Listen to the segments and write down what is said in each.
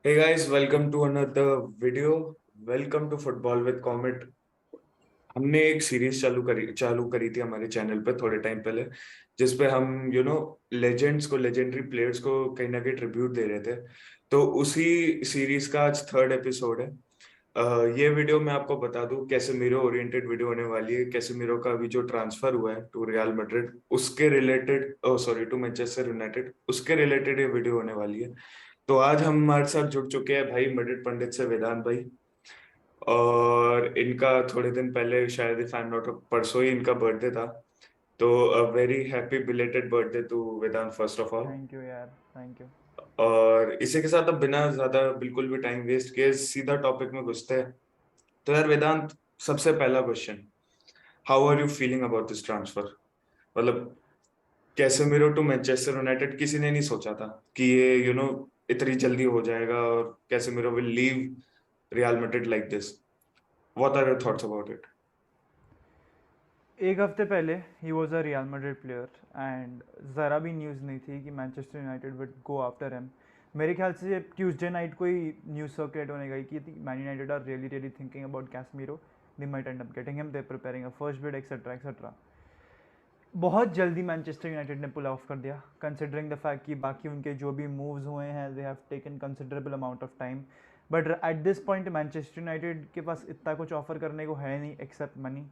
Hey guys, welcome to another video. Welcome to Football with Comet. हमने एक series चालू करी थी हमारे चैनल पे थोड़े टाइम पहले, जिसपे हम लेजेंड्स को, लेजेंडरी प्लेयर्स को कहीं ना कहीं ट्रिब्यूट दे रहे थे। तो उसी सीरीज का आज थर्ड एपिसोड है। ये वीडियो मैं आपको बता दूं, कैसेमीरो ओरिएंटेड वीडियो होने वाली है। कैसेमीरो का अभी जो ट्रांसफर हुआ है टू रियल मैड्रिड, उसके related, sorry, to Manchester United, उसके रिलेटेड ये वीडियो होने वाली है। तो आज हम हमारे साथ जुड़ चुके हैं भाई मैड्रिड पंडित से वेदांत भाई। और इनका थोड़े दिन पहले, शायद इफ आई एम नॉट, परसों ही इनका बर्थडे था। तो a very happy belated birthday to Vedant first of all. Thank you यार, थैंक यू। और इसी के साथ अब बिना ज्यादा बिल्कुल भी टाइम वेस्ट किए सीधा टॉपिक में घुसते हैं। तो यार वेदांत, सबसे पहला question, how are you feeling about this transfer? मतलब कैसेमीरो टू मैनचेस्टर यूनाइटेड किसी ने नहीं सोचा था कि ये इतनी जल्दी हो जाएगा, और Casemiro will leave Real Madrid like this. What are your thoughts about it? एक हफ्ते पहले ही was a Real Madrid player and ज़रा भी न्यूज़ नहीं थी कि Manchester United would go after him. मेरे ख्याल से ट्यूसडे नाइट को ही न्यूज़ सर्कुलेट होने गई कि man United are really really thinking about Casemiro, they might end up getting him, they preparing a first bid etcetera etcetera. बहुत जल्दी Manchester United ने पुल ऑफ कर दिया, कंसिडरिंग द फैक्ट कि बाकी उनके जो भी मूव्स हुए हैं they have taken considerable amount of time. But at this point Manchester United के पास इतना कुछ ऑफर करने को है नहीं एक्सेप्ट मनी।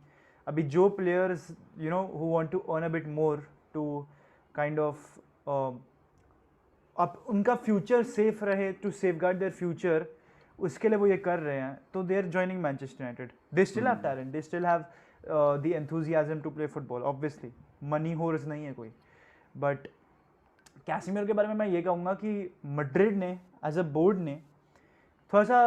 अभी जो players who want to earn a bit more to kind of अब उनका फ्यूचर सेफ रहे, to safeguard their future, उसके लिए वो ये कर रहे हैं। तो they are joining Manchester United. They still have talent, they still have the enthusiasm to play football. Obviously money होर्स नहीं है कोई। बट कैसिमिर के बारे में मैं ये कहूँगा कि मैड्रिड ने एज अ बोर्ड ने थोड़ा सा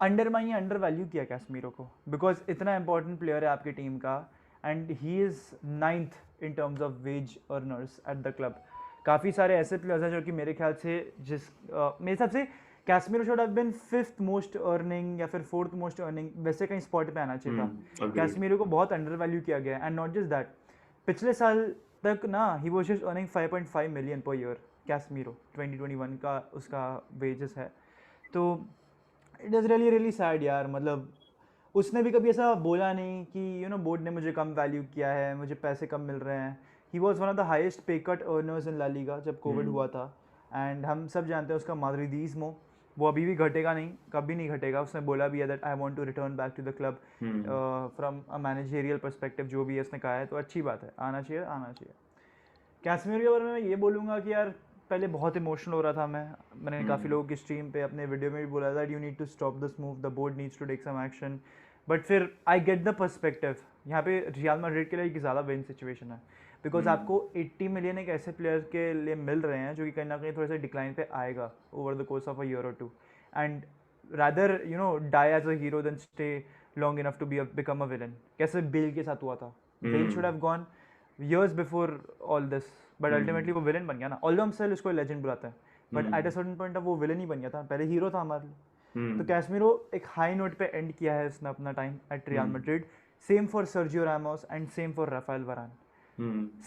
अंडरमाइन या अंडर वैल्यू किया कैसमीरो को, बिकॉज इतना इंपॉर्टेंट प्लेयर है आपकी टीम का and he is ninth in terms of ways earners at the club. काफ़ी सारे ऐसे प्लेयर्स हैं जो कि मेरे ख्याल से मेरे हिसाब से Casemiro should have been fifth most earning या फिर फोर्थ मोस्ट अर्निंग, वैसे कहीं स्पॉट पे आना चाहिए था। अग्रीड। कैसमीरो को बहुत अंडर वैल्यू किया गया एंड नॉट जस्ट दैट, पिछले साल तक ना ही was just earning 5.5 million per year. Casemiro 2021 का उसका वेजेस है। तो it is really really sad यार। मतलब उसने भी कभी ऐसा बोला नहीं कि बोर्ड ने मुझे कम वैल्यू किया है, मुझे पैसे कम मिल रहे हैं। He was one of the highest पे कट अर्नर्स इन ला लीगा जब कोविड हुआ था। एंड हम सब जानते हैं उसका माद्रिदीज़्मो, वो अभी भी घटेगा नहीं, कभी नहीं घटेगा। उसने बोला भी है that I want to return back to the club hmm. From a managerial perspective, जो भी है उसने कहा है। तो अच्छी बात है, आना चाहिए आना चाहिए। कैश्मीर के बारे में मैं ये बोलूँगा कि यार पहले बहुत इमोशनल हो रहा था मैंने काफ़ी लोगों की स्ट्रीम पे अपने वीडियो में भी बोला था, you need to stop this move, the board needs to take some action. But फिर आई गेट द पर्सपेक्टिव। यहाँ पे रियल मैड्रिड के लिए एक ज़्यादा विन सिचुएशन है, बिकॉज आपको 80 मिलियन एक ऐसे प्लेयर के लिए मिल रहे हैं जो कि कहीं ना कहीं थोड़े से डिक्लाइन पे आएगा over the course of a year और two. And rather die as a hero than stay long enough to be become a villain, कैसे बेल के साथ हुआ था। Bale should have gone years before all this, but ultimately वो villain बन गया ना। ऑल्दो हम स्टिल उसको लेजेंड बुलाते हैं, but at a certain point अब वो विलन ही बन गया था, पहले हीरो था हमारे लिए। तो कैसमीरो एक हाई नोट पे एंड किया है उसने अपना time at Real Madrid. Same for Sergio Ramos and same for Raphael Varane.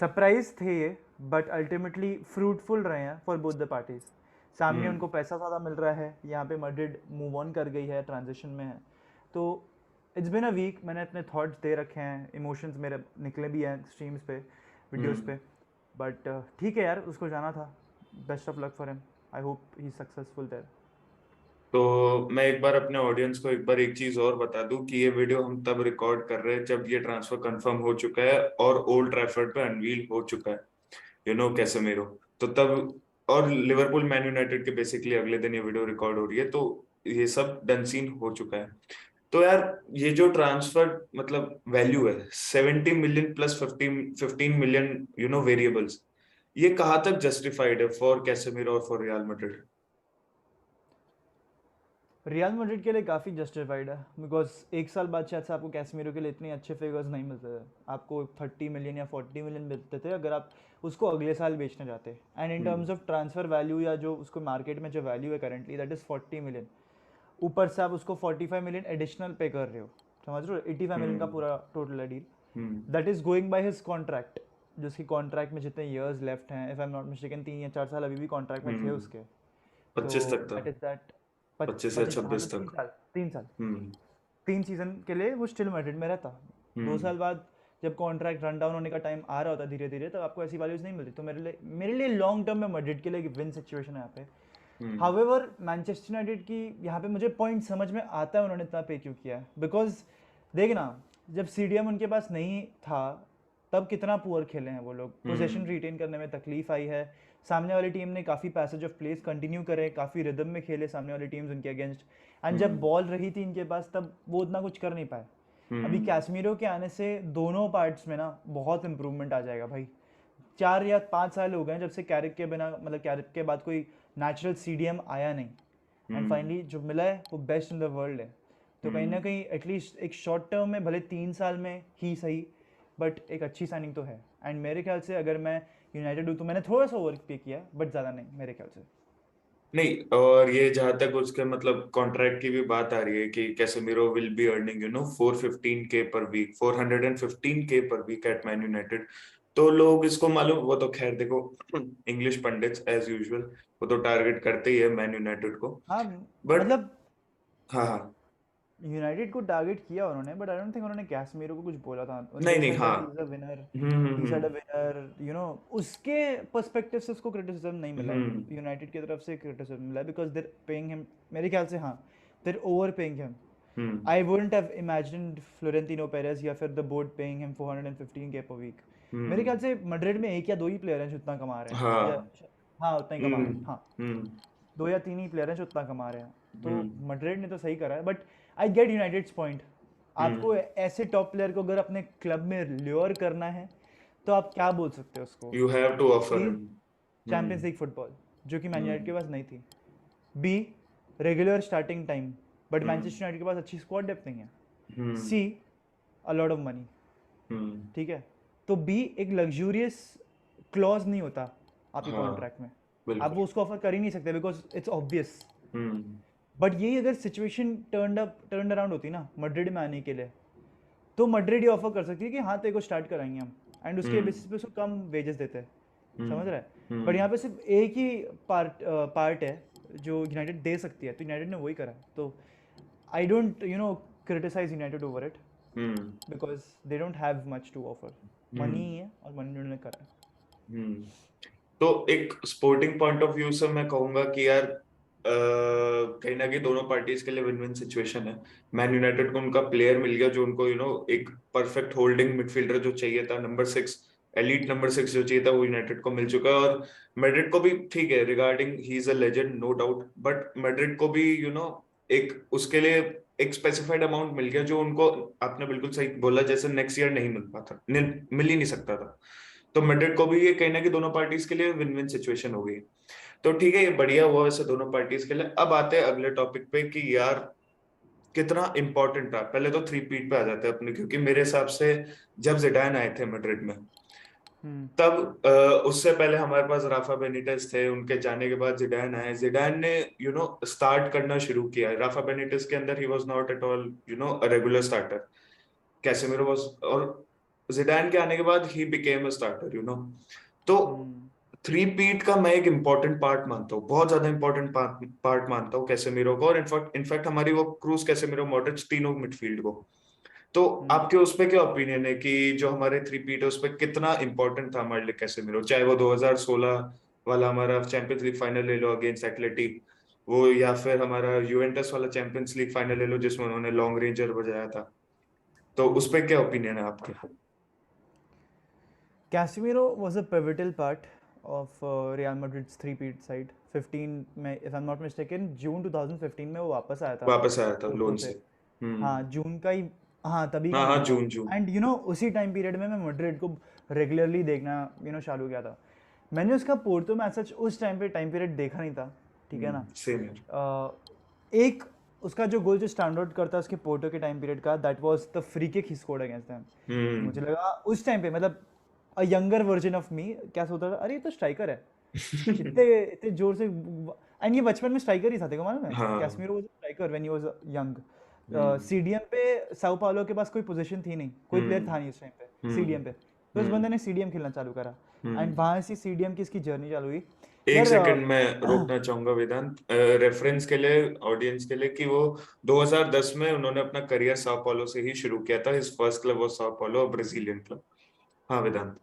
Surprise थे ये, बट अल्टीमेटली फ्रूटफुल रहे हैं फॉर बोथ द पार्टीज। सामने उनको पैसा ज़्यादा मिल रहा है, यहाँ पे मैड्रिड मूव ऑन कर गई है, ट्रांजिशन में है। तो इट्स बिन अ वीक, मैंने अपने थॉट्स दे रखे हैं, इमोशंस मेरे निकले भी हैं स्ट्रीम्स पे, वीडियोस पे। बट ठीक है यार, उसको जाना था। Best of luck for him, I hope he successful there. तो मैं एक बार अपने ऑडियंस को एक बार एक चीज और बता दूं कि ये वीडियो हम तब रिकॉर्ड कर रहे हैं जब ये ट्रांसफर कंफर्म हो चुका है और ओल्ड ट्रैफर्ड पे अनवील हो चुका है, कैसेमीरो। तो तब, और लिवरपूल मैन यूनाइटेड के बेसिकली अगले दिन ये वीडियो रिकॉर्ड हो रही है, तो ये सब डन सीन हो चुका है। तो यार, ये जो ट्रांसफर मतलब वैल्यू है 70 मिलियन प्लस 15 मिलियन वेरिएबल्स, ये कहाँ तक जस्टिफाइड है फॉर कैसेमीरो और for Real Madrid? Real Madrid के लिए काफ़ी जस्टिफाइड है, बिकॉज एक साल बाद शायद से आपको कैसमीरो के लिए इतने अच्छे फिगर्स नहीं मिलते थे। आपको 30 मिलियन या 40 मिलियन मिलते थे अगर आप उसको अगले साल बेचने जाते। And in terms hmm. Of transfer value या जो उसको मार्केट में जो वैल्यू है करेंटली, दैट इज़ 40 मिलियन। ऊपर से आप उसको 45 मिलियन एडिशनल पे कर रहे हो, समझ रहे हो? 85 मिलियन का हम्म। पूरा टोटल है deal. Hmm. That is going by his contract, जिसकी कॉन्ट्रैक्ट में जितने ईयर्स लेफ्ट हैं, if I am not mistaken 3 या 4 साल अभी भी कॉन्ट्रैक्ट में थे हम्म। उसके। तो 25 तक था। दैट इज दैट, 25 से 25 हाँ तो 26 तक। 3 साल 3 साल हम्म 3 सीजन के लिए वो स्टिल मैड्रिड में रहता। 2 साल हम्म बाद जब कॉन्ट्रैक्ट रन डाउन होने का टाइम आ रहा होता धीरे धीरे, तब आपको ऐसी वैल्यूज नहीं मिलती। तो मेरे लिए लॉन्ग टर्म में मैड्रिड के लिए विन सिचुएशन है यहाँ पे। हम्म हावेवर मैनचेस्टर यूनाइटेड की यहाँ पे मुझे पॉइंट समझ में आता है उन्होंने इतना पे क्यों किया है। बिकॉज देखना, जब सीडीएम उनके पास नहीं था तब कितना पुअर खेले हैं वो लोग, पोजीशन हम्म रिटेन करने में तकलीफ आई है। सामने वाली टीम ने काफ़ी पैसेज ऑफ प्लेस कंटिन्यू करे, काफ़ी रिदम में खेले सामने वाली टीम्स उनके अगेंस्ट। एंड जब हम्म बॉल रही थी इनके पास तब वो उतना कुछ कर नहीं पाए। अभी हम्म कैसमीरो के आने से दोनों पार्ट्स में ना बहुत इंप्रूवमेंट आ जाएगा भाई। 4 या 5 साल हो गए हैं जब से कैरिक के बिना, मतलब कैरिक के बाद कोई नेचुरल सीडीएम आया नहीं। एंड हम्म फाइनली जो मिला है वो बेस्ट इन द वर्ल्ड है। तो कहीं ना हम्म कहीं एटलीस्ट एक शॉर्ट टर्म में, भले 3 साल में ही सही, बट एक अच्छी साइनिंग तो है। एंड मेरे ख्याल से अगर मैं यूनाइटेड हूँ तो मैंने थोड़ा सा ओवर पे किया बट ज़्यादा नहीं मेरे ख्याल से। नहीं, और ये जहां तक उसके मतलब कॉन्ट्रैक्ट की भी बात आ रही है कि Casemiro will be earning 415K पर वीक, 415K पर वीक एट मैन यूनाइटेड। तो लोग इसको मालूम, वो तो खैर देखो इंग्लिश पंडित्स एज यूजुअल वो तो टारगेट करते ही है मैन यूनाइटेड को। हाँ बट मतलब हाँ हाँ, यूनाइटेड को टारगेट किया उन्होंने, बट आई डोंट थिंक उन्होंने कैसमीरो को कुछ बोला था। नहीं दे नहीं, सेड हाँ। That he is a winner, he said a hmm winner, उसके पर्सपेक्टिव से उसको क्रिटिसिज्म नहीं मिला है। हम्म यूनाइटेड की तरफ से क्रिटिसिज्म मिला है बिकॉज देर पेइंग हिम, मेरे ख्याल से हाँ, there over paying him. Hmm I wouldn't have imagined Florentino Perez या फिर the board paying him 415K पर वीक। मेरे ख्याल हम्म से मैड्रिड में एक या दो ही प्लेयर हैं जो उतना कमा रहे हैं, या हाँ। हाँ उतना ही कमा रहे हैं, हम्म हाँ हम्म 2 या 3 ही प्लेयर हैं जो उतना कमा रहे हैं। तो हम्म मैड्रिड ने तो सही करा है, बट आई गेट यूनाइटेड्स पॉइंट। आपको हम्म ऐसे टॉप प्लेयर को अगर अपने क्लब में ल्योर करना है तो आप क्या बोल सकते हो उसको? You have to offer a, him. Champions league football, जो कि मैन यूनाइटेड के हम्म पास नहीं थी। Be, regular starting time, but hmm Manchester United के पास अच्छी स्क्वाड डेप्थ नहीं है। Hmm see, a lot of money. Hmm ठीक है, तो बी एक लग्जूरियस क्लॉज नहीं होता आपके हाँ कॉन्ट्रैक्ट में, आप बिल्कुल। वो उसको ऑफर कर ही नहीं सकते because it's obvious. Hmm but यही अगर सिचुएशन टर्न अराउंड होती ना मैड्रिड में आने के लिए, तो मैड्रिड ये ऑफर कर सकती है कि हाँ तेरे को स्टार्ट कराएंगे हम, एंड उसके हम्म बेसिस पे उसको कम वेजेस देते हैं। समझ रहा है? बट यहाँ हम्म पे सिर्फ एक ही पार्ट है जो यूनाइटेड दे सकती है, तो यूनाइटेड ने वही करा है। तो I don't criticise United over it, hmm because they don't have much to offer. Money ही हम्म है और मनी उन्होंने करा है। हम्म तो एक स्पोर्टिंग पॉइंट ऑफ व्यू से मैं कहूंगा कि यार कहीं ना कहीं दोनों पार्टीज के लिए विन विन सिचुएशन है। मैन यूनाइटेड को उनका प्लेयर मिल गया जो उनको एक परफेक्ट होल्डिंग मिडफील्डर जो चाहिए था, नंबर 6, एलीट नंबर 6 जो चाहिए था वो यूनाइटेड को मिल चुका है। और मैड्रिड को भी ठीक है, regarding he is a legend no doubt, but Madrid को भी एक उसके लिए एक स्पेसिफाइड अमाउंट मिल गया जो उनको, आपने बिल्कुल सही बोला, जैसे नेक्स्ट ईयर नहीं मिल पाता, मिल ही नहीं सकता था। तो मैड्रिड को भी ये कहीं ना कहीं दोनों पार्टीज के लिए विन विन सिचुएशन हो गई। तो ठीक है, ये बढ़िया हुआ वैसे दोनों पार्टीज के लिए। अब आते हैं अगले टॉपिक पे कि यार कितना इंपॉर्टेंट था। पहले तो थ्री पीट पे आ जाते हैं अपने, क्योंकि मेरे हिसाब से जब जिडान आए थे मैड्रिड में, हम्म तब उससे पहले हमारे पास राफा बेनिटेस थे, उनके जाने के बाद जिडान आए। जिडान ने स्टार्ट करना शुरू किया। राफा बेनिटेस के अंदर he was not at all a regular starter, Casemiro was, और जिडान के आने के बाद ही बिकेम अ स्टार्टर तो हम्म थ्री पीट का मैं एक इंपॉर्टेंट पार्ट मानता हूँ, बहुत ज्यादा इंपॉर्टेंट पार्ट मानता हूँ कैसेमिरो को। और इनफैक्ट इनफैक्ट हमारी वो क्रूज, कैसेमिरो, मॉड्रिच, तीनों मिडफील्ड को। तो हम्म आपके उस पे क्या ओपिनियन है कि जो हमारे थ्री पीट है उस पे कितना इंपॉर्टेंट था हमारे लिए कैसेमिरो? चाहे वो 2016 वाला हमारा चैंपियंस लीग फाइनल ले लो अगेंस्ट एथलेटी, वो, या फिर हमारा यूवेंटस वाला चैंपियंस लीग फाइनल ले लो जिसमें उन्होंने लॉन्ग रेंजर बजाया था। तो उस पे क्या ओपिनियन है आपके? Casemiro was a pivotal part of Real Madrid's three-peat side. 15 में, if I'm not mistaken, जून 2015 में वो वापस आया था वापस आया था पोर्टो लोन से। से। हाँ जून का ही, हाँ तभी का हाँ हाँ, मंथ था। जून जून। एंड उसी टाइम पीरियड में मैं मैड्रिड को रेगुलरली देखना चालू किया था। मैंने उसका पोर्टो में सच उस टाइम पीरियड देखा नहीं था, ठीक है ना। सेम है। एक उसका जो गोल जो स्टैंड आउट करता है उसके पोर्टो के टाइम पीरियड का, that was the free kick he scored against them. मुझे हम्म लगा उस टाइम पे, मतलब a younger version of me क्या सोचता था, अरे ये तो स्ट्राइकर है, इतने इतने जोर से। एंड ये बचपन में स्ट्राइकर ही था, देखो मालूम है, हाँ। Casemiro was striker when he was young. Hmm CDM पे साओ पाउलो के पास कोई पोजीशन थी नहीं, कोई प्लेयर हम्म था नहीं उस टाइम पे हम्म सीडीएम पे। तो उस हम्म बंदे ने सीडीएम खेलना चालू करा, एंड हम्म वहाँ से सीडीएम की इसकी जर्नी चालू हुई। एक यार सेकंड में रोकना चाहूंगा वेदांत, रेफरेंस के लिए, ऑडियंस के लिए, कि वो 2010 में उन्होंने अपना करियर साओ paulo से ही शुरू किया था। His first club was Sao paulo, Brazilian club. हाँ वेदांत।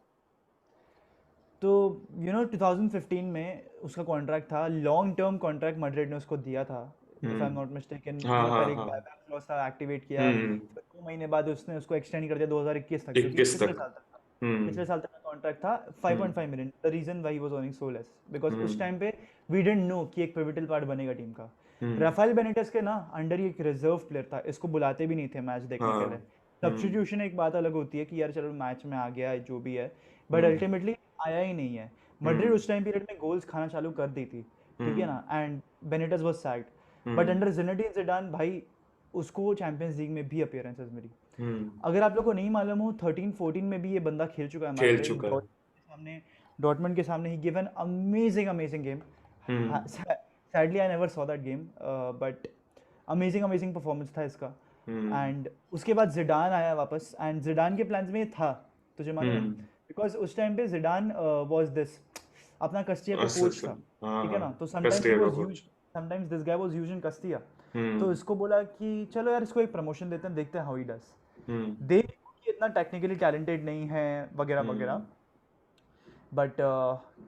तो 2015 में उसका कॉन्ट्रैक्ट था, लॉन्ग टर्म कॉन्ट्रैक्ट मैड्रिड ने उसको दिया था, if I M hmm. Not mistaken. हाँ हाँ पहले एक हाँ। बायबैक क्लॉज था, एक्टिवेट किया, हम्म। फिर 2 महीने बाद उसने उसको एक्सटेंड कर दिया 2021 तक, जो कि 21 पिछले तक। साल तक था। हम्म। पिछले साल तक का कॉन्ट्रैक्ट था, हम्म। 5.5 million. The reason why was earning so less because उस हम्म। टाइम पे वी डिडंट नो कि एक पिवटल पार्ट बनेगा टीम का। हम्म। राफेल बेनिटेस के ना अंडर ही एक रिजर्व प्लेयर था, इसको बुलाते भी नहीं थे मैच देखने के लिए। हाँ। हम्म। सब्स्टिट्यूशन एक बात अलग होती है कि यार चलो मैच में आ गया जो भी है, बट हम्म। अल्टीमेटली आया ही नहीं है। मड्रिड हम्म। उस टाइम पीरियड में गोल्स खाना चालू कर दी थी, ठीक है हम्म। ना, and Benitez was sacked. But hmm. Under Zinedine Zidane भाई, उसको चैंपियंस लीग में भी अपीयरेंसेस मिली। हम्म। अगर आप लोग को नहीं मालूम हो, 13-14 में भी ये बंदा खेल चुका है हमारे खेल लिए, चुका है। डॉर्टमंड के सामने ही given amazing amazing game. Hmm. Sadly I never saw that game, but amazing amazing performance था इसका। हम्म। एंड उसके बाद जिडान आया वापस, एंड जिडान के प्लान्स में ये था, तुझे मालूम है, हम्म। बिकॉज उस टाइम पे जिडान वाज दिस, अपना कस्टिया पे अच्छा कोच अच्छा। था, हाँ ठीक है हाँ। ना, तो समटाइम्स ही कस्टिया का was use, coach. Sometimes this guy was use in कस्टिया। तो हम्म। इसको बोला कि चलो यार इसको एक प्रमोशन देते हैं, देखते हैं हाउ ही डज। हम्म। दे कि इतना टेक्निकली टैलेंटेड नहीं है वगैरह वगैरह, हम्म। बट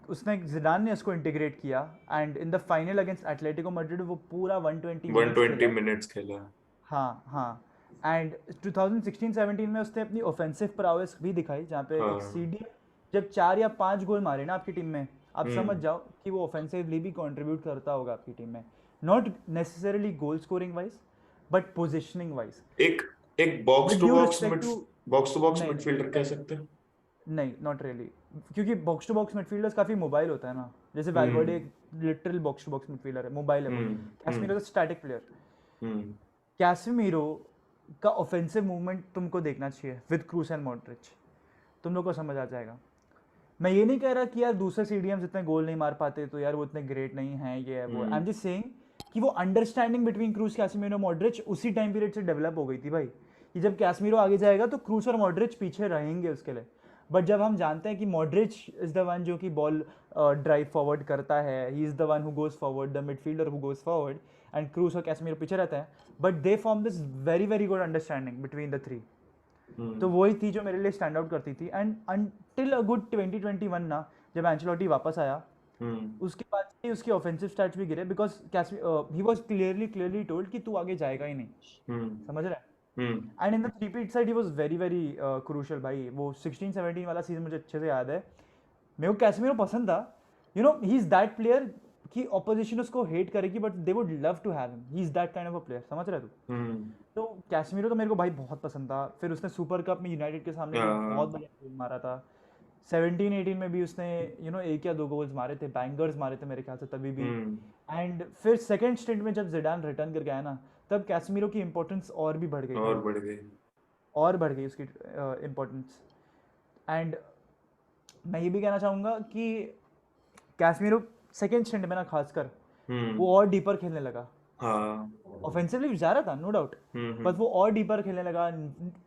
उसने जिडान ने उसको इंटीग्रेट किया, and in the final against Atletico Madrid वो पूरा 120 वन मिनट्स ट्वेंटी खेला। मिनट्स खेला। हाँ हाँ। एंड 2016-17 में उसने अपनी ऑफेंसिव prowess भी दिखाई, जहाँ पे एक हाँ। सीडी जब 4 या 5 गोल मारे ना आपकी टीम में, आप समझ हम्म। जाओ कि वो ऑफेंसिवली भी कंट्रीब्यूट करता होगा आपकी टीम में, not necessarily goal scoring wise, but positioning wise. एक एक box with to due box respect mid to, box to box नहीं मिडफील्डर कह सकते हैं। नहीं नॉट रियली, क्योंकि बॉक्स टू बॉक्स मिडफील्डर्स काफ़ी मोबाइल होता है ना, जैसे वैल्वर्डे हम्म। एक literal box to box midfielder है, मोबाइल है वो। Hmm. Casemiro hmm. Is static player. Hmm. Casemiro का ऑफेंसिव मूवमेंट तुमको देखना चाहिए विद क्रूस एंड मॉड्रिच, तुम लोग को समझ आ जाएगा। मैं ये नहीं कह रहा कि यार दूसरे सीडीएम्स इतने गोल नहीं मार पाते तो यार वो इतने ग्रेट नहीं है, ये है वो, I am hmm. Just saying कि वो अंडरस्टैंडिंग बिटवीन क्रूस, कैसमीरो, मॉड्रिच उसी टाइम पीरियड से डेवलप हो गई थी भाई, कि जब कैसमीरो आगे जाएगा तो क्रूस और मॉड्रिच पीछे रहेंगे उसके लिए। बट जब हम जानते हैं कि मॉड्रिच इज द वन जो कि बॉल ड्राइव फॉरवर्ड करता है, he is the one who goes forward, the midfielder who goes forward, and क्रूस और कैसमीरो पीछे रहते हैं, but they form this very very good understanding between the three. तो हम्म। वही थी जो मेरे लिए स्टैंड आउट करती थी, एंड अनटिल अ गुड 2021 ना, जब एंचेलोटी वापस आया, हम्म। उसके बाद से ही उसके ऑफेंसिव स्टैट्स भी गिरे, because he was clearly told कि तू आगे जाएगा ही नहीं, हम्म। समझ रहा है। हम्म। एंड इन द थ्री पीट side he was very very crucial भाई, वो 16-17 वाला सीजन मुझे अच्छे से याद है। मेरे को कैसमीरो पसंद था, ही इज दैट प्लेयर कि ऑपोजिशन उसको हेट करेगी but they would love to have him, he is that kind of a player, समझ रहा है तू। हम्म। तो कैसमीरो तो मेरे को भाई बहुत पसंद था, फिर उसने सुपर कप में यूनाइटेड के सामने भी बहुत हाँ। बढ़िया गोल मारा था। 17-18 में भी उसने एक या दो गोल्स मारे थे, बैंगर्स मारे थे मेरे ख्याल से तभी भी। हम्म। एंड फिर सेकंड स्टेंट में जब जिडान रिटर्न करके आया ना, तब कैसमीरो की इंपॉर्टेंस और भी बढ़ गई भाई, और बढ़ गई। और बढ़ गई उसकी इंपॉर्टेंस। एंड मैं ये भी कहना चाहूँगा कि कैसमीरो सेकंड स्टेंट में ना खासकर, हम्म। वो और डीपर खेलने लगा, हाँ। ऑफेंसिवली जा रहा था नो डाउट, बट वो और डीपर खेलने लगा,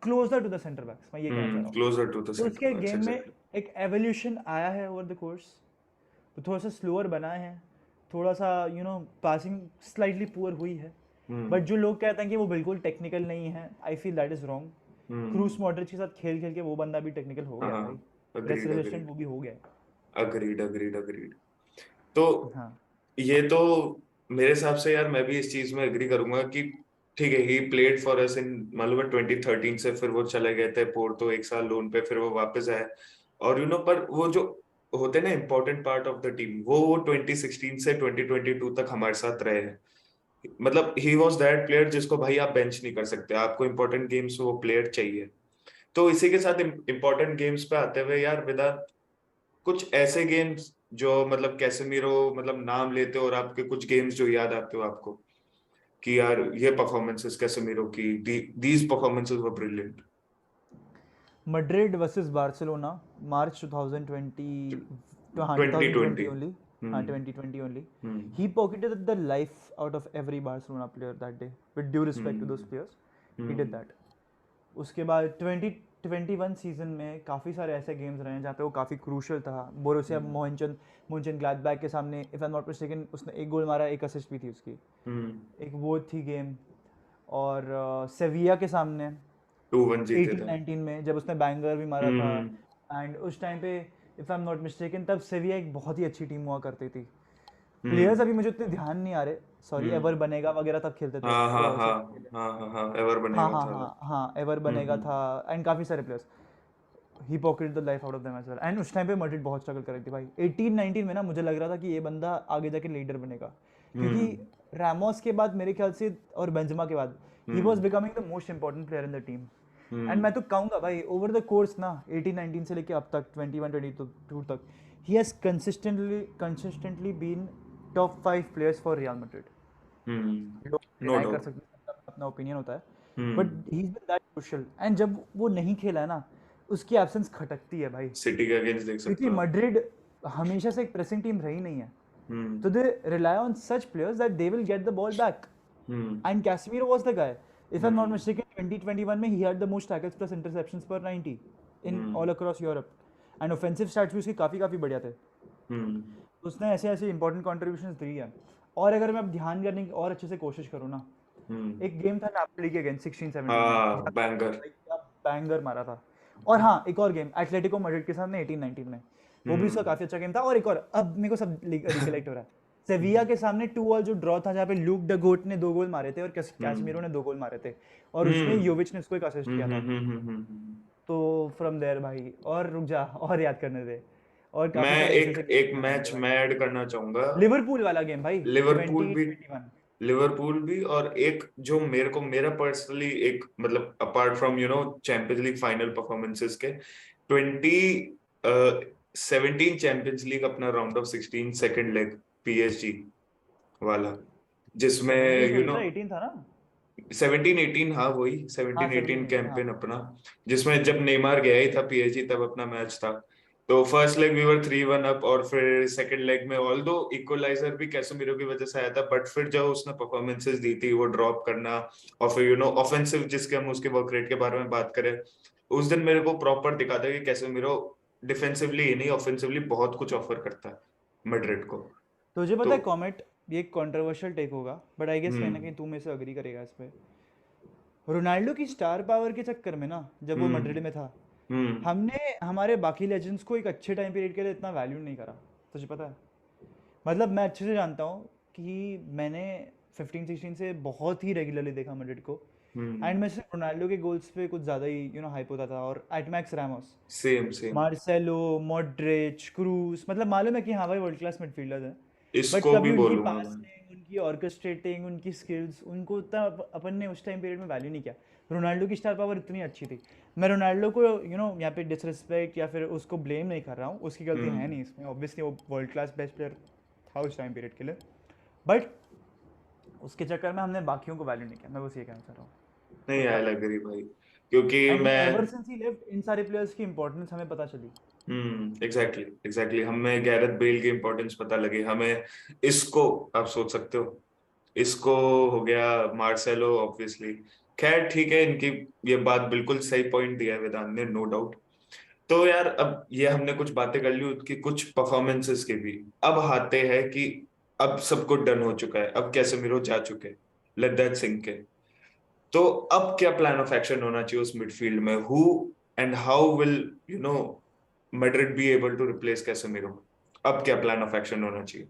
closer to the centre backs, मैं ये कहना चाह रहा हूँ। क्लोजर टू द तो सेंटर उसके बैक्स, गेम में एग्जैक्टली। एक एवोल्यूशन आया है ओवर द कोर्स, तो थोड़ा सा स्लोअर बना है, थोड़ा सा पासिंग स्लाइटली पुअर हुई है। बट हम्म। जो लोग कहते हैं कि वो बिल्कुल टेक्निकल नहीं है, I feel that is wrong. क्रूस हम्म। मॉडरिच के साथ खेल खेल के वो बंदा भी टेक्निकल हो गया हाँ। भाई, प्रेस अग्रीड रेजिस्टेंट अग्रीड। वो भी हो गया। Agreed agreed agreed. तो हाँ ये तो मेरे हिसाब से यार, मैं भी इस चीज में एग्री करूंगा कि ठीक है, ही प्लेड फॉर अस इन, मालूम है 2013 से फिर वो चले गए थे पोर्टो एक साल लोन पे, फिर वो वापस आए। और पर वो जो होते हैं ना important part of the team, वो 2016 से 2022 तक हमारे साथ रहे हैं। मतलब ही वॉज दैट प्लेयर जिसको भाई आप बेंच नहीं कर सकते, आपको इंपॉर्टेंट गेम्स वो प्लेयर चाहिए। तो इसी के साथ इंपॉर्टेंट गेम्स पे आते हुए यार विदा, कुछ ऐसे गेम्स जो मतलब कैसेमीरो मतलब नाम लेते हो, और आपके कुछ गेम्स जो याद आते हो आपको कि यार ये परफॉर्मेंसेस कैसेमीरो की, these performances were brilliant. Madrid versus Barcelona, March 2020, हाँ 2020 2020। ओनली, हाँ hmm. 2020 only. Hmm. He pocketed the life out of every Barcelona player that day. With due respect to those hmm. players, he did hmm. that. उसके बाद 21 season में काफ़ी सारे ऐसे games रहे हैं जहाँ पे वो काफ़ी क्रूशल था। बोरुसिया मोहनचंद के सामने, if I am not mistaken, उसने एक गोल मारा, एक असिस्ट भी थी उसकी, एक वो थी गेम। और सेविया के सामने 2-1 जीते थे। 18-19 में जब उसने बैंगर भी मारा था। हम्म एंड उस टाइम पे if I am not mistaken तब सेविया एक बहुत ही अच्छी टीम हुआ करती थी। प्लेयर्स हम्म अभी मुझे उतने ध्यान नहीं आ रहे, सॉरी, हम्म एवर बनेगा वगैरह तब खेलते थे हाँ हाँ हाँ सेविया के लिए। हाँ हाँ हाँ, एवर हाँ बनेगा हाँ था। हाँ हाँ, एवर बनेगा था। हम्म एंड काफ़ी सारे players, he pocket the life out of them as well. And उस टाइम पे मैड्रिड बहुत स्ट्रगल कर रही थी भाई। 18-19 में ना मुझे लग रहा था कि ये बंदा आगे जाके लीडर बनेगा, क्योंकि हम्म रामोस के बाद मेरे ख्याल से और बेंजेमा के बाद he was hmm becoming the most important player in the team. And hmm मैं तो कहूँगा भाई, ओवर द कोर्स ना 18-19 से लेके अब तक 21-22 तक, he has consistently been top 5 players for Real Madrid. लोग नो डिनाई कर डाउट। सकते हैं, सबका अपना ओपिनियन होता है, but hmm he is been that crucial. And जब वो नहीं खेला है ना, उसकी एब्सेंस खटकती है भाई, सिटी के अगेंस्ट देख सकते क्योंकि हो आप। मैड्रिड हमेशा से एक प्रेसिंग टीम रही नहीं है। हम्म तो they rely on such players that they will get the ball back, hmm and Casemiro was the guy. If I am not hmm mistaken 2021 में he had the most tackles plus interceptions per 90 in hmm all across Europe. And offensive stats भी उसके काफ़ी काफ़ी बढ़िया थे। हम्म तो उसने ऐसे ऐसे इंपॉर्टेंट कॉन्ट्रीब्यूशंस दी है। और अगर मैं अब ध्यान करने की और अच्छे से कोशिश करूँ ना, हम्म एक गेम था नापोली के अगेंस्ट 16-17 में, हाँ, जहाँ पे बैंगर। भाई क्या बैंगर मारा था। और हाँ, एक और गेम एटलेटिको मैड्रिड के सामने 18-19 में, वो भी उसका हम्म काफी अच्छा गेम था। और एक और, अब मेरे को सब रिकलेक्ट हो रहा है, सेविया के सामने 2-2 जो ड्रॉ था, जहाँ पे लूक ड गोट ने 2 गोल मारे थे और कैसमीरो हम्म ने 2 गोल मारे थे, और उसमें हम्म योविच ने उसको एक असिस्ट किया था। तो फ्रॉम देयर भाई, और रुक जा, और याद करने दे, और मैं काफी सारे ऐसे एक ऐसे एक गेम याद मैच होंगे भाई। मैं ऐड करना चाहूंगा। लिवरपूल वाला गेम भाई, लिवरपूल भी 2021। लिवरपूल भी और एक जो मेरे को मेरा पर्सनली एक मतलब apart from champions league final performances के 2017 चैंपियंस लीग अपना round of 16 second leg PSG वाला, जिसमें 17 यू थोड़ी नो था, 18 था ना। 17-18, हाँ वही हाँ 17-18 17-18, हाँ। कैंपेन अपना, जिसमें जब नेमार गया ही था पीएसजी तब अपना मैच था। तो first leg we were 3-1 up, और फिर सेकंड लेग में ऑल दो इक्वलाइजर भी कैसेमीरो की वजह से आया था, बट फिर जो उसने परफॉर्मेंसेस दी थी वो ड्रॉप करना, और फिर ऑफेंसिव जिसके हम उसके वर्क रेट के बारे में बात करें, उस दिन मेरे को प्रॉपर दिखा था कि कैसेमीरो डिफेंसिवली ही नहीं ऑफेंसिवली बहुत कुछ ऑफर करता है मैड्रिड को। तुझे पता तो है कॉमेट, ये एक कंट्रोवर्शियल टेक होगा, बट आई गेस कहीं ना हम्म कहीं तू मेरे से अग्री करेगा इस पे। रोनाल्डो की स्टार पावर के चक्कर में ना, जब वो हम्म मैड्रिड में था, हम्म हमने हमारे बाकी लेजेंड्स को एक अच्छे टाइम पीरियड के लिए इतना वैल्यू नहीं करा। तुझे पता है, मतलब मैं अच्छे से जानता हूँ कि मैंने 15-16 से बहुत ही रेगुलरली देखा मैड्रिड को। हम्म एंड मैं सिर्फ रोनाल्डो के गोल्स पे कुछ ज़्यादा ही हाइप होता था, और एटमैक्स Ramos, same same. Marcelo, Modric, Kroos, मतलब मालूम है कि हाँ भाई वर्ल्ड क्लास मिडफील्डर है, बट इसको कभी भी उनकी बोलूंगा मैं। पासिंग, उनकी ऑर्केस्ट्रेटिंग, उनकी स्किल्स, उनको उतना अपन ने उस टाइम पीरियड में वैल्यू नहीं किया। रोनाल्डो की स्टार पावर इतनी अच्छी थी। मैं रोनाल्डो को यहाँ पे डिसरिस्पेक्ट या फिर उसको ब्लेम नहीं कर रहा हूँ, उसकी गलती है हम्म नहीं इसमें, ऑब्वियसली वो वर्ल्ड क्लास बेस्ट प्लेयर था उस टाइम पीरियड के लिए, बट उसके चक्कर में हमने बाकियों को वैल्यू नहीं किया। मैं बस ये कहना चाह रहा हूँ, नहीं, खुद आई का। लग रही भाई, क्योंकि एंड मैं एवर सिंस ही लेफ्ट, इन सारे प्लेयर्स की इंपॉर्टेंस हमें पता चली। एग्जैक्टली एग्जैक्टली हमें गैरेथ बेल की इंपॉर्टेंस पता लगी हमें। इसको आप सोच सकते हो, इसको हो गया, मार्सेलो ऑब्वियसली। खैर ठीक है, इनकी ये बात बिल्कुल सही पॉइंट दिया है वेदांत ने, नो डाउट। तो यार अब ये हमने कुछ बातें कर ली उसकी, कुछ परफॉर्मेंसेस की भी। अब आते हैं कि अब सब कुछ डन हो चुका है, अब कैसेमीरो जा चुके हैं, लेट दैट सिंक इन। तो अब क्या प्लान ऑफ एक्शन होना चाहिए उस मिडफील्ड में, who and how will you know Madrid be able to replace Casemiro? अब क्या प्लान ऑफ एक्शन होना चाहिए?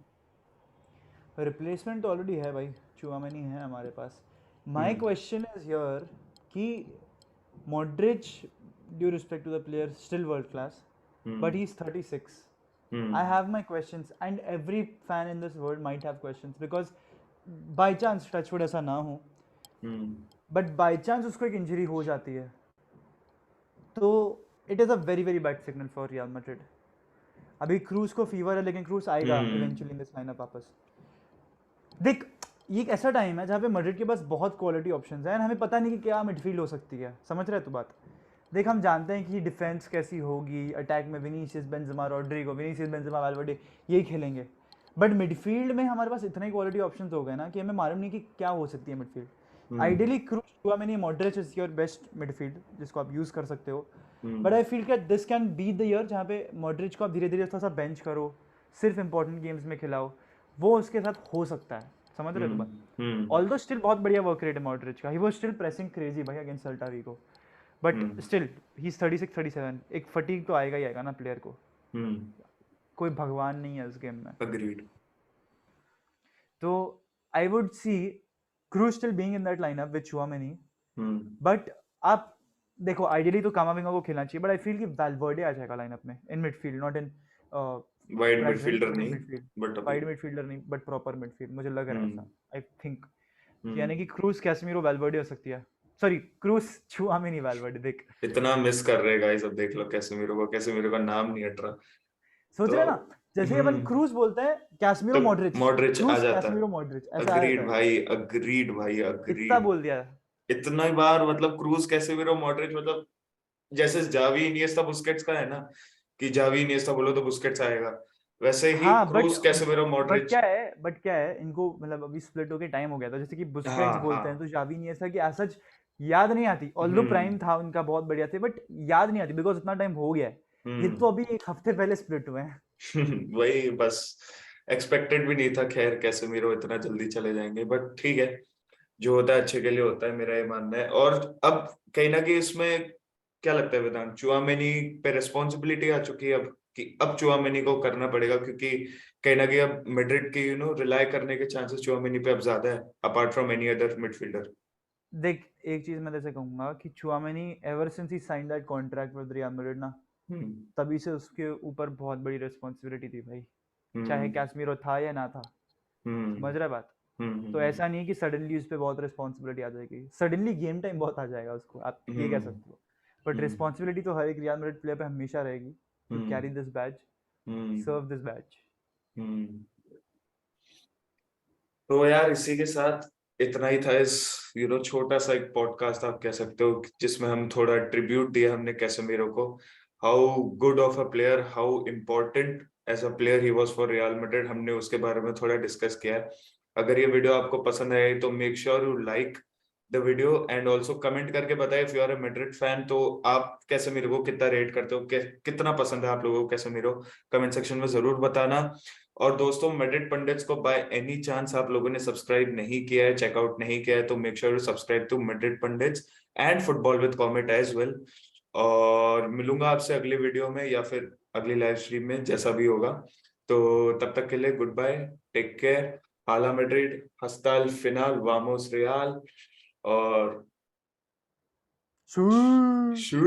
रिप्लेसमेंट तो ऑलरेडी है भाई, चुआमेनी है हमारे पास। My hmm question is here कि Modric, due respect to the player, still world class, but hmm he is 36। I hmm have my questions, and every fan in this world might have questions, because by chance, touch wood ऐसा ना हो, हम्म but by chance उसको एक injury हो जाती है, तो it is a very very bad signal for Real Madrid. अभी क्रूज को फीवर है, लेकिन क्रूज आएगा हम्म इवेंचुअली इन दिस लाइनअप वापस। देख, ये एक ऐसा टाइम है जहाँ पे मैड्रिड के पास बहुत क्वालिटी ऑप्शंस हैं, एंड हमें पता नहीं कि क्या मिडफील्ड हो सकती है। समझ रहे है तू बात? देख, हम जानते हैं कि डिफेंस कैसी होगी, अटैक में Vinicius, Benzema, Rodrygo, Vinicius, Benzema, Valverde, यही खेलेंगे। बट मिडफील्ड में हमारे पास इतने क्वालिटी ऑप्शंस हो गए ना कि हमें मालूम नहीं कि क्या हो सकती है midfield. Ideally cruise, Tchouameni, Modric is your best midfield जिसको आप यूज कर सकते हो. हम्म बट आई फील कि this can be the year जहाँ पे मॉड्रिच को आप धीरे धीरे थोड़ा सा बेंच करो, सिर्फ इंपॉर्टेंट गेम्स में खिलाओ. वो उसके साथ हो सकता है, समझ रहे हो हम्म बात. हम्म ऑल्दो स्टिल बहुत बढ़िया वर्क रेट है मॉड्रिच का, he was still pressing crazy भाई against Celta Vigo. But hmm still he is 36-37, एक फटीग तो आएगा ही आएगा ना प्लेयर को. हम्म कोई भगवान नहीं है इस गेम में. अग्रीड. तो I would see cruise still being in that lineup with Tchouameni. Hmm but आप देखो, आइडियली तो कामाविंगा को खेलना चाहिए, बट आई फील कि वैल्वर्डे आ जाएगा लाइनअप में in midfield, not in wide presence, midfielder but in नहीं, मिडफील्ड. बट अभी. वाइड मिडफील्डर नहीं बट प्रॉपर मिडफील्ड, मुझे लग रहा है हम्म ऐसा. आई थिंक यानी हम्म कि क्रूज, कैसमीरो, वैल्वर्डे हो सकती है. Sorry, Kroos, Tchouameni, Valverde. देख, इतना मिस कर रहे गाइस, अब देख लो कैसे मेरे को नाम नहीं हट रहा. सोच तो रहे हैं ना, जैसे अपन क्रूज बोलते हैं, कैसमीरो, तो मॉड्रिच, मॉड्रिच आ क्रूज, जाता है. कैसमीरो, मॉड्रिच, ऐसा आ अग्रीड जाता है. भाई, अग्रीड भाई, इतना अग्रीड. बोल दिया. इतना ही बार मतलब क्रूज कैसेमीरो मॉड्रिच, मतलब जैसे जावी इनिएस्टा बुस्केट्स का है ना, कि जावी इनिएस्टा बोलो तो बुस्केट्स आएगा, वैसे ही हाँ, क्रूज कैसेमीरो बट मॉड्रिच. क्या है इनको, मतलब अभी स्प्लिट होके टाइम हो गया था, जैसे कि बुस्केट्स हाँ बोलते हैं तो हाँ. जावी नहीं, ऐसा कि सच याद नहीं आती. ऑल्दो हम्म प्राइम था उनका, बहुत बढ़िया थे, बट याद नहीं आती बिकॉज इतना टाइम हो गया है. ये हम्म तो अभी एक हफ्ते पहले स्प्लिट हुए हैं. वही बस. एक्सपेक्टेड भी नहीं था खैर कैसेमीरो इतना जल्दी चले जाएंगे, बट ठीक है, जो होता है अच्छे के लिए होता है, मेरा ये मानना है. और अब कहीं ना कहीं इसमें क्या लगता है वेदांत, चुआमेनी पे रिस्पॉन्सिबिलिटी आ चुकी है अब, कि अब चुआमेनी को करना पड़ेगा, क्योंकि कहीं ना कहीं अब मैड्रिड की रिलाय करने के चांसेस चुआमेनी पे अब ज्यादा है, apart from any other midfielder. देख, एक चीज मैं जैसे कहूंगा कि Tchouameni ever since he sign that contract with Real Madrid ना, हम्म तभी से उसके ऊपर बहुत बड़ी रिस्पॉन्सिबिलिटी थी भाई, चाहे हम्म कैसमीरो था या ना था. हम्म समझ रहा है बात. तो हम्म ऐसा नहीं है कि सडनली उस पर बहुत रिस्पॉन्सिबिलिटी आ जाएगी, सडनली गेम टाइम बहुत आ जाएगा उसको, आप ये कह हम्म सकते हो. बट हम्म रिस्पॉन्सिबिलिटी तो हर एक रियल मैड्रिड प्लेयर पे हमेशा रहेगी, to hmm carry this batch, hmm serve this batch. Hmm तो यार इसी के साथ इतना ही था इस छोटा सा एक पॉडकास्ट आप कह सकते हो, जिसमें हम थोड़ा ट्रिब्यूट दिया हमने कैसेमीरो को. How good of a player, how important as a player he was for Real Madrid, हमने उसके बारे में थोड़ा डिस्कस किया है. अगर ये वीडियो आपको पसंद आए तो make sure you like the video and also comment करके बताए if you are a Madrid fan, तो आप कैसेमीरो को कितना रेट करते हो, कितना पसंद है आप लोगों को कैसेमीरो, कमेंट सेक्शन में जरूर बताना. और दोस्तों, मैड्रिड पंडित्स को बाय एनी चांस आप लोगों ने सब्सक्राइब नहीं किया है, चेकआउट नहीं किया है, तो make sure to subscribe to Madrid pundits and football with Comet as well. और मिलूंगा आपसे अगली वीडियो में या फिर अगली लाइव स्ट्रीम में, जैसा भी होगा. तो तब तक के लिए गुड बाय, टेक केयर, हाला मैड्रिड, हस्ताल फिनाल, वामोस रियाल, और शू शू